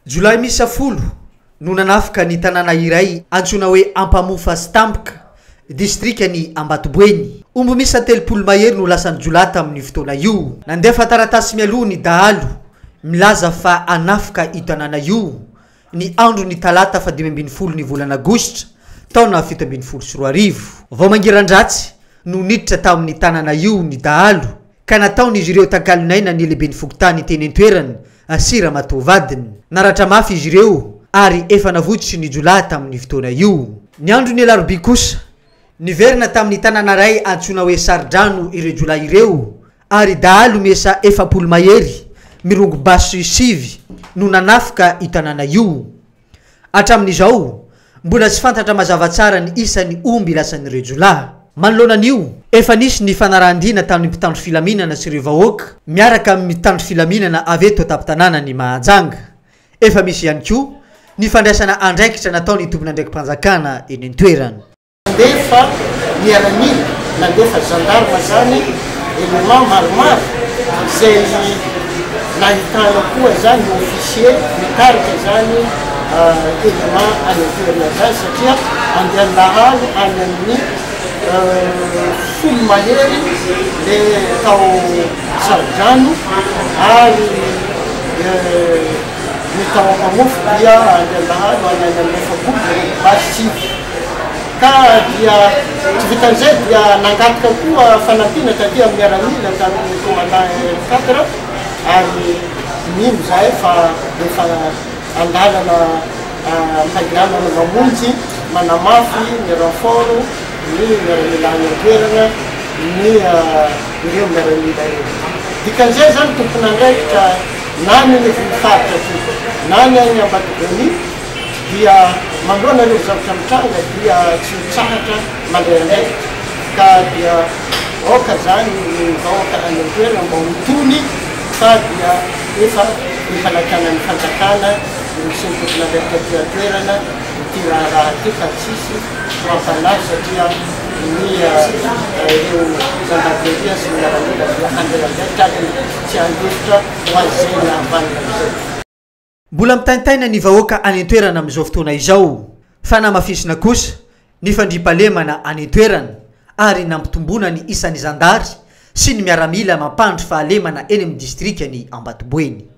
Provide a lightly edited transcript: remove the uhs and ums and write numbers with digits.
Jolay misy folo no nanafika ny tanàna iray antsoina hoe Ampamofa Stampka distrikany Ambatoboeny. Omby misy 3 mahery no lasany Jolay tamin'ny fotoana io. Nandefa taratasy mialoha ny dahalo milaza fa anafika io tanàna io ny andro ny talata fa 12 ny volana Aogositra taona 2017. Vao mangiran-dratsy no niditra tamin'ny tanàna io ny dahalo ka nataon'izy ireo takalinaina ny lehiben'ny fokotany teny an-toerany asira matovadiny. Naratra mafy izy ireo ary efa navotsy ny Jolay tamin'ny fotoana io. Ny andro ny alarobia kosa niverina tamin'ny tanàna ray antsoina hoe Sardrano ireo Jolay ireo ary dahalo mesa 7 mahery mirongo baso sivy no nanafika io tanàna io. Hatramin'izao mbola tsy fantatra mazava tsara ny isan'ny omby lasan'ireo Jolay. Manoloanan'io efa nisy ny fanarahana tamin'ny mpitandro filaminana sy ireo vahoaka miaraka amin'ny mpitandro filaminana avy eto an-tanàna ny Mahajanga. Efa misy ihany koa ny fandraisana andraikitra nataony tompon'andraikimpanjakana eny an-toerana. Nandefa miaramila nandefa gendarme zany élément maromaro izay nahitana koa zany officier mitarika zany élément any an-toerana zany satria andeha nahalo any amin'ny 10 mahery le tao Sardrano ary ny tao Ampamofa dia andeha nahalo any amin'ny 7 basy ka dia tsy vitan'izay dia nangataka koa fanampiana taty amin'ny miaramila tamin'ny commandant 4 ary mino zay fa efa andalana mpandrianana mamonjy manamafy ny renfort ny miaramila any an-toerana ny ireo miaramila ireo. Dikan'izay zany tompon'andraikitra na ny faritra na ny any Ambatoboeny dia manoloana ireo zavatra mitranga dia tsy mitsahatra mandraindraiky ka dia oka zany ny vahoaka any an-toerana mba mitony fa dia efa mifalakana ny fanjakana sy ny tompon'andraikitra ty an-toerana ty raha ty fa tsisy mampanazy satria ny ireo gendarmeria sy ny miaramila dia handehandraikitra tsy handefitra ho azeny avanina amizay. Mbola mitantaina ny vahoaka any an-toerana amin'izao fotoana izao fa namafisina kosa ny fandriampahalemana any an-toerana ary nampitombona ny isan'ny zandary sy ny miaramila mampandry fahalemana eny amin'ny distrikany Ambatoboeny.